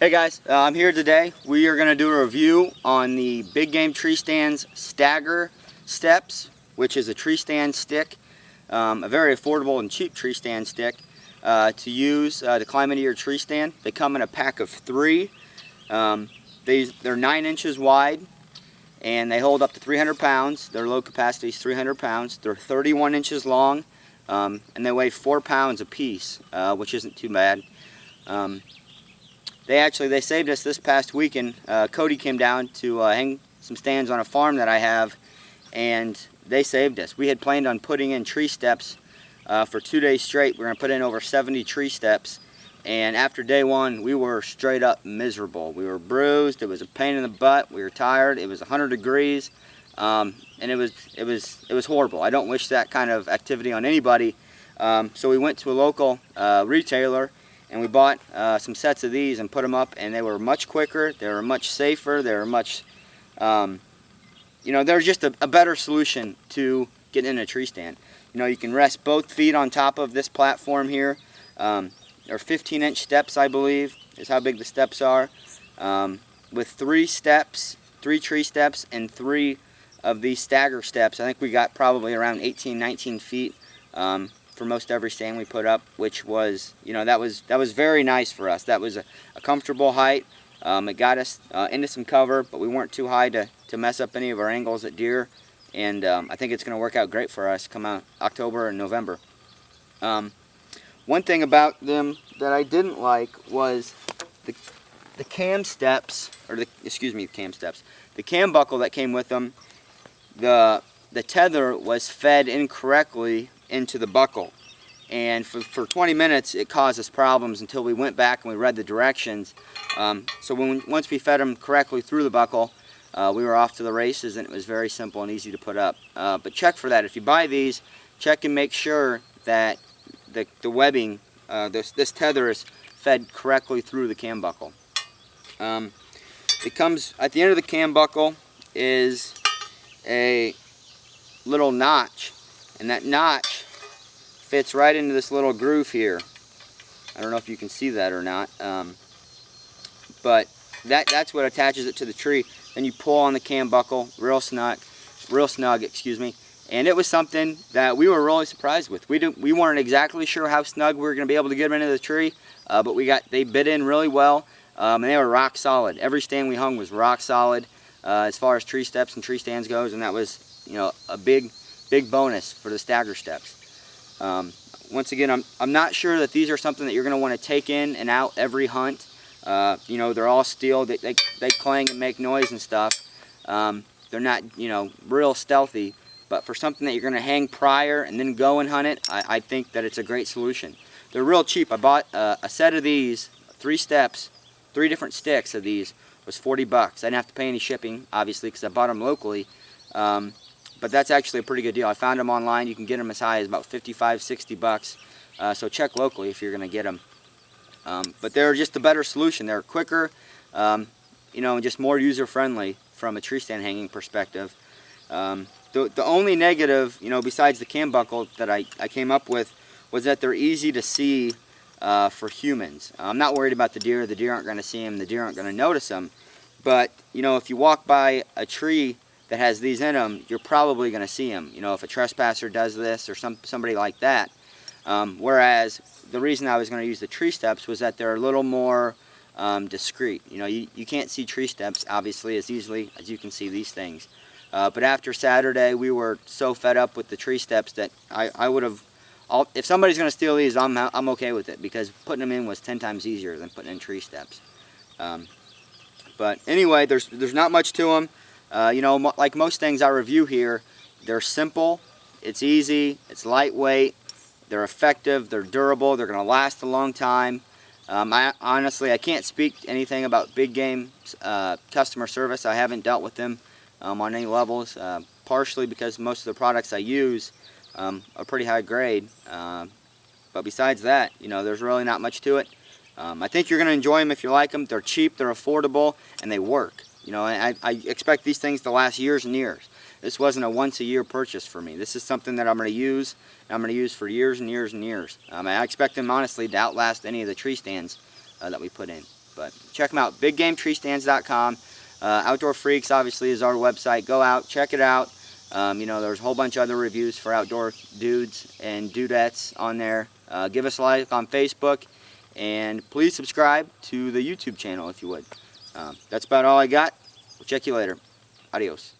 Hey guys, I'm here today. We are going to do a review on the Big Game Treestands Stagger steps, which is a tree stand stick, a very affordable and cheap tree stand stick to use to climb into your tree stand. They come in a pack of 3. They're 9 inches wide and they hold up to 300 pounds. Their load capacity is 300 pounds. They're 31 inches long and they weigh 4 pounds a piece, which isn't too bad. They saved us this past weekend. Cody came down to hang some stands on a farm that I have, and they saved us. We had planned on putting in tree steps for 2 days straight. We're going to put in over 70 tree steps, and after day 1 we were straight up miserable. We were bruised. It was a pain in the butt. We were tired. It was 100 degrees, and it was horrible. I don't wish that kind of activity on anybody. So we went to a local retailer and we bought some sets of these and put them up, and they were much quicker, they were much safer, they were much, they're just a better solution to getting in a tree stand. You can rest both feet on top of this platform here. They're 15-inch steps, I believe, is how big the steps are, with 3 steps, 3 tree steps, and 3 of these stagger steps. I think we got probably around 18, 19 feet. For most every stand we put up, which was, that was very nice for us. That was a comfortable height. It got us into some cover, but we weren't too high to mess up any of our angles at deer, and I think it's going to work out great for us come out October and November. One thing about them that I didn't like was the cam steps, or the cam buckle that came with them. The tether was fed incorrectly into the buckle, and for 20 minutes it caused us problems until we went back and we read the directions. So once we fed them correctly through the buckle, we were off to the races, and it was very simple and easy to put up. But check for that. If you buy these, check and make sure that the webbing, this tether is fed correctly through the cam buckle. It comes at the end of the cam buckle is a little notch, and that notch fits right into this little groove here. I don't know if you can see that or not, but that's what attaches it to the tree. Then you pull on the cam buckle real snug, and it was something that we were really surprised with. We weren't exactly sure how snug we were going to be able to get them into the tree, but they bit in really well, and they were rock solid. Every stand we hung was rock solid as far as tree steps and tree stands goes, and that was a big bonus for the stagger steps. Once again, I'm not sure that these are something that you're going to want to take in and out every hunt. They're all steel. They clang and make noise and stuff. They're not real stealthy, but for something that you're going to hang prior and then go and hunt it, I think that it's a great solution. They're real cheap. I bought a set of these, 3 steps, 3 different sticks of these, was $40. I didn't have to pay any shipping, obviously, because I bought them locally. But that's actually a pretty good deal. I found them online. You can get them as high as about $55, $60. So check locally if you're going to get them. But they're just a better solution. They're quicker, and just more user-friendly from a tree stand hanging perspective. The only negative, besides the cam buckle that I came up with, was that they're easy to see for humans. I'm not worried about the deer. The deer aren't going to see them. The deer aren't going to notice them. But, if you walk by a tree that has these in them, you're probably going to see them. If a trespasser does this or somebody like that. Whereas the reason I was going to use the tree steps was that they're a little more discreet. You can't see tree steps obviously as easily as you can see these things. But after Saturday, we were so fed up with the tree steps that I would have. If somebody's going to steal these, I'm okay with it, because putting them in was 10 times easier than putting in tree steps. But anyway, there's not much to them. Like most things I review here, they're simple, it's easy, it's lightweight, they're effective, they're durable, they're going to last a long time. I can't speak anything about Big Game customer service. I haven't dealt with them on any levels, partially because most of the products I use are pretty high grade. But besides that, there's really not much to it. I think you're going to enjoy them if you like them. They're cheap, they're affordable, and they work. I expect these things to last years and years. This wasn't a once-a-year purchase for me. This is something that I'm going to use, and I'm going to use for years and years and years. I expect them, honestly, to outlast any of the tree stands that we put in. But check them out. BigGameTreestands.com. Outdoor Freaks obviously is our website. Go out, check it out. You know, there's a whole bunch of other reviews for outdoor dudes and dudettes on there. Give us a like on Facebook, and please subscribe to the YouTube channel if you would. That's about all I got. We'll check you later. Adios.